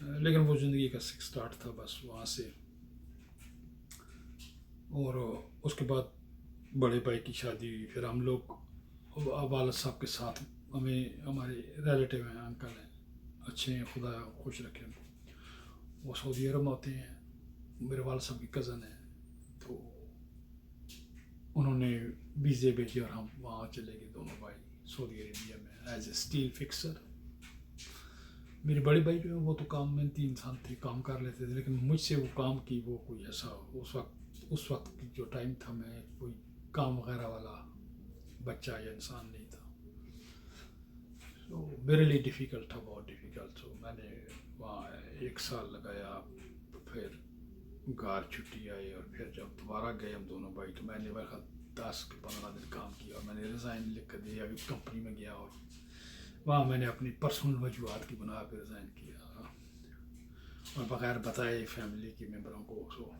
لیکن وہ زندگی کا اسٹارٹ تھا بس وہاں سے. اور اس کے بعد بڑے بھائی کی شادی ہوئی. پھر ہم لوگ والد صاحب کے ساتھ, ہمیں ہمارے ریلیٹیو ہیں, انکل ہیں, اچھے ہیں, خدا خوش رکھے ان کو. وہ سعودی عرب میں ہوتے ہیں, میرے والد صاحب کی کزن ہیں, تو انہوں نے ویزے بھیجے اور ہم وہاں چلے گئے دونوں بھائی سعودی عربیہ میں ایز اے اسٹیل فکسر. میرے بڑے بھائی جو ہیں وہ تو کام میں 3 سال تھے, کام کر لیتے تھے, لیکن مجھ سے وہ کام کی وہ کوئی ایسا اس وقت کی جو ٹائم تھا, میں کوئی کام وغیرہ والا بچہ یا انسان نہیں تھا. تو میرے لیے ڈیفیکلٹ تھا, بہت ڈیفیکلٹ. تو میں نے وہاں 1 سال لگایا, پھر گھر چھٹی آئی, اور پھر جب دوبارہ گئے ہم دونوں بھائی, تو میں نے 10-15 دن کام کیا, اور میں نے ریزائن لکھ کر دیا. کمپنی میں گیا اور وہاں میں نے اپنی پرسنل وجوہات کی بنا پہ ریزائن کیا, اور بغیر بتائے فیملی کے ممبروں کو. سو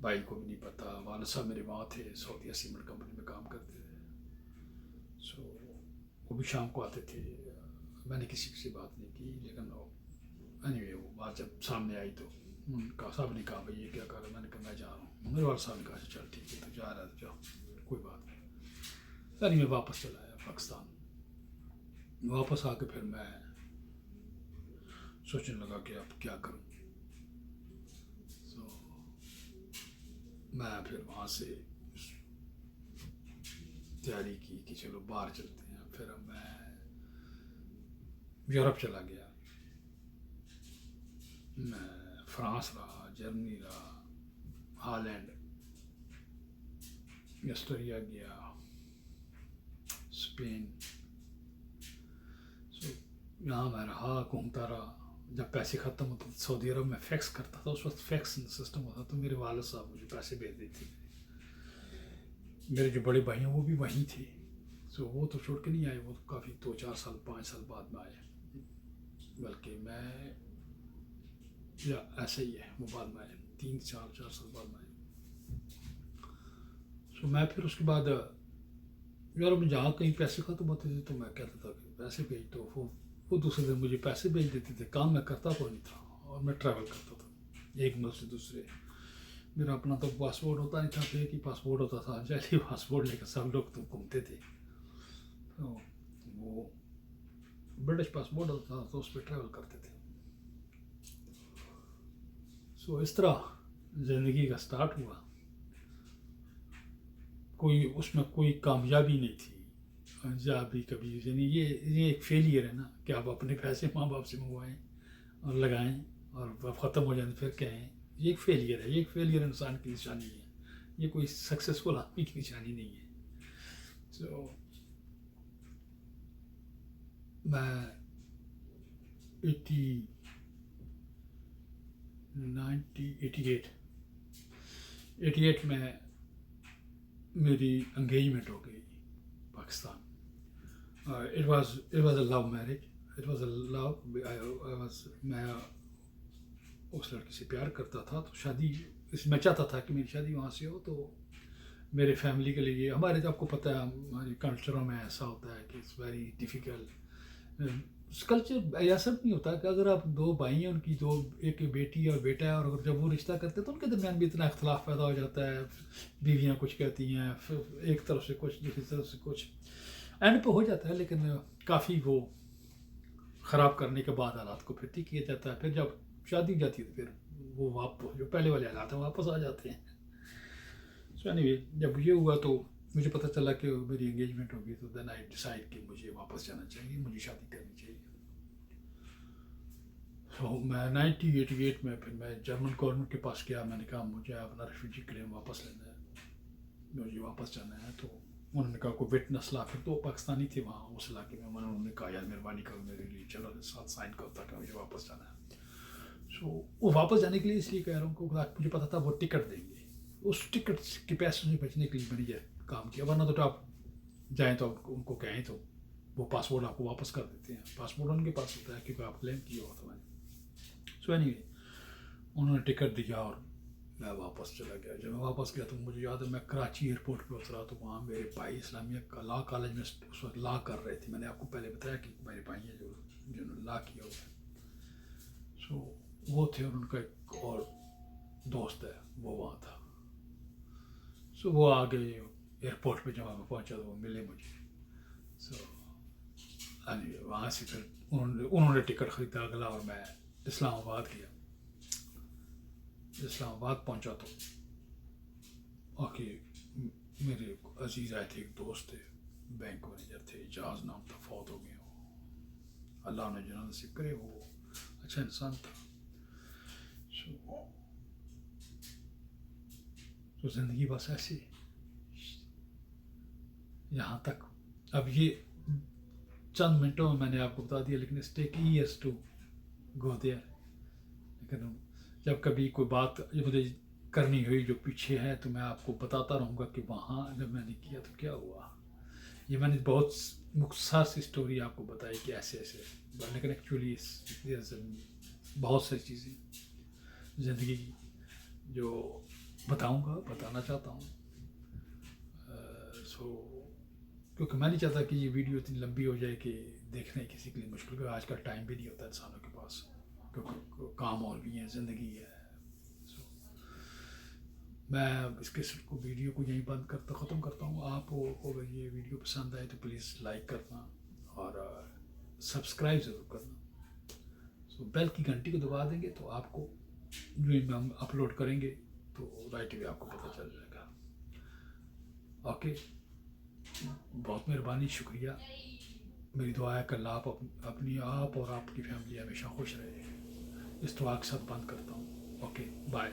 بھائی کو بھی نہیں پتا. والد صاحب میرے وہاں تھے, سعودیہ سیمنٹ کمپنی میں کام کرتے تھے. سو وہ بھی شام کو آتے تھے. میں نے کسی سے بات نہیں کی, لیکن اینی وہ بات جب سامنے آئی تو ان کا صاحب نے کہا بھائی یہ کیا کر رہا ہے. میں نے کہا میں جا رہا ہوں. میرے والد صاحب نے کہا چل ٹھیک ہے, تو جا رہا ہے تو جاؤ, کوئی بات نہیں. یعنی میں واپس چلا آیا پاکستان. واپس آ کے پھر میں سوچنے لگا کہ اب کیا کروں. سو میں پھر وہاں سے تیاری کی کہ چلو باہر چلتے ہیں. پھر میں یورپ چلا گیا. میں فرانس رہا, جرمنی رہا, ہالینڈ, آسٹریا گیا, اسپین. سو یہاں میں رہا, گھومتا رہا. جب پیسے ختم ہوتے تھے سعودی عرب میں فیکس کرتا تھا, اس وقت فیکس سسٹم ہوتا, تو میرے والد صاحب مجھے پیسے بھیج دیتے تھے. میرے جو بڑے بھائی ہیں وہ بھی وہیں تھے. سو وہ تو چھوڑ کے نہیں آئے, وہ تو کافی 2-4 سال 5 سال بعد میں آئے. بلکہ میں یا ایسا ہی ہے, وہ بعد میں آئے 3-4 سال بعد میں آئے. سو میں پھر اس کے بعد یورپ میں جہاں کہیں پیسے ختم ہوتے تھے تو میں کہتا تھا کہ پیسے بھیج دو. وہ دوسرے دن مجھے پیسے بھیج دیتے تھے. کام میں کرتا کوئی نہیں تھا, اور میں ٹریول کرتا تھا ایک ملک سے دوسرے. میرا اپنا تو پاسپورٹ ہوتا نہیں تھا, ایک ہی پاسپورٹ ہوتا تھا, جیسے پاسپورٹ لے کر سب لوگ تو گھومتے تھے. تو وہ برٹش پاسپورٹ ہوتا تھا, تو اس پہ ٹریول کرتے تھے. سو اس طرح زندگی کا سٹارٹ ہوا. کوئی اس میں کوئی کامیابی نہیں تھی, جا بھی کبھی. یعنی یہ ایک فیلئر ہے نا, کہ آپ اپنے پیسے ماں باپ سے منگوائیں اور لگائیں, اور اب ختم ہو جائیں پھر کہیں. یہ ایک فیلئر ہے, یہ ایک فیلئر انسان کی نشانی ہے, یہ کوئی سکسیزفل آدمی کی نشانی نہیں ہے. سو میں 88 میں میری انگیجمنٹ ہو گئی Pakistan. It was a love marriage. It was a love. میں اس لڑکی سے پیار کرتا تھا, تو شادی میں چاہتا تھا کہ میری شادی وہاں سے ہو. تو میرے فیملی کے لیے, ہمارے آپ کو پتہ ہے ہمارے کلچروں میں ایسا ہوتا ہے کہ اٹس ویری ڈیفیکلٹ. کلچر ایسا نہیں ہوتا کہ اگر آپ 2 بھائی ہیں, ان کی ایک بیٹی اور بیٹا ہے, اور اگر جب وہ رشتہ کرتے ہیں تو ان کے درمیان بھی اتنا اختلاف پیدا ہو جاتا ہے. بیویاں کچھ کہتی ہیں, ایک طرف سے کچھ, دوسری طرف سے کچھ, اینڈ پہ ہو جاتا ہے. لیکن کافی وہ خراب کرنے کے بعد حالات کو پھر ٹھیک کیا جاتا ہے. پھر جب شادی ہو جاتی ہے تو پھر وہ واپس جو پہلے والے حالات ہیں واپس آ جاتے ہیں. سو اینی وے, جب یہ ہوا تو مجھے پتہ چلا کہ میری انگیجمنٹ ہوگی, تو دین آئی ڈیسائڈ کہ مجھے واپس جانا چاہیے, مجھے شادی کرنی چاہیے. تو میں 1988 میں پھر میں جرمن گورنمنٹ کے پاس گیا. میں نے کہا مجھے اپنا ریفیوجی کلیم واپس لینا ہے, مجھے واپس جانا ہے. تو انہوں نے کہا کوئی وٹنس لا, پھر تو پاکستانی تھے وہاں اس علاقے میں. انہوں نے کہا یار مہربانی کرو میرے لیے, چلو ساتھ سائن کرو تاکہ مجھے واپس جانا ہے. سو وہ واپس جانے کے لیے اس لیے کہہ رہا ہوں کہ مجھے پتا تھا وہ ٹکٹ دیں گے. اس ٹکٹ کے پیسوں سے بچنے کے لیے میں نے یہ کام کیا. ورنہ تو آپ جائیں تو ان کو کہیں تو وہ پاسپورٹ آپ کو واپس کر دیتے ہیں. پاسپورٹ ان کے پاس ہوتا ہے کیونکہ آپ کلیم کیا ہوتا ہے. سو اینی وے, انہوں نے ٹکٹ دیا اور میں واپس چلا گیا. جب میں واپس گیا تو مجھے یاد ہے میں کراچی ایئرپورٹ پہ اترا, تو وہاں میرے بھائی اسلامیہ کا لا کالج میں اس وقت لا کر رہے تھے. میں نے آپ کو پہلے بتایا کہ میرے بھائی ہیں جو جنہوں نے لا کیا ہوا ہے. وہ تھے اور ان کا ایک اور دوست ہے وہ وہاں تھا. سو وہ آگے ایئرپورٹ پہ جب میں پہنچا تو وہ ملے مجھے. سو وہاں سے پھر انہوں نے ٹکٹ خریدا اگلا اور میں اسلام آباد گیا. اسلام آباد پہنچا تو میرے عزیز آئے تھے, ایک دوست تھے, بینک مینیجر تھے, اعجاز نام تھا, فوت ہو گئے وہ. اللہ نے جنت نصیب کرے, وہ اچھا انسان تھا. تو زندگی بس ایسی یہاں تک. اب یہ چند منٹوں میں نے آپ کو بتا دیا, لیکن it's take years to go there. لیکن جب کبھی کوئی بات مجھے کرنی ہوئی جو پیچھے ہے تو میں آپ کو بتاتا رہوں گا کہ وہاں جب میں نے کیا تو کیا ہوا. یہ میں نے بہت مختصر سی اسٹوری آپ کو بتائی کہ ایسے ایسے, لیکن ایکچولی بہت ساری چیزیں زندگی کی جو بتاؤں گا, بتانا چاہتا ہوں. کیونکہ میں نہیں چاہتا کہ یہ ویڈیو اتنی لمبی ہو جائے کہ دیکھنا کسی کے لیے مشکل ہو. آج کل ٹائم بھی نہیں ہوتا انسانوں کے پاس, کیونکہ کام اور بھی ہیں, زندگی ہے. میں اس کے ویڈیو کو یہیں بند کرتا ختم کرتا ہوں. آپ کو اگر یہ ویڈیو پسند آئے تو پلیز لائک کرنا اور سبسکرائب ضرور کرنا. بیل کی گھنٹی کو دبا دیں گے تو آپ کو جو ہم اپلوڈ کریں گے تو رائٹ وے آپ کو پتہ چل جائے گا. اوکے, بہت مہربانی, شکریہ. میری دعا ہے کہ اللہ آپ اور آپ کی فیملی ہمیشہ خوش رہے. اس دعا کے ساتھ بند کرتا ہوں. Okay, bye.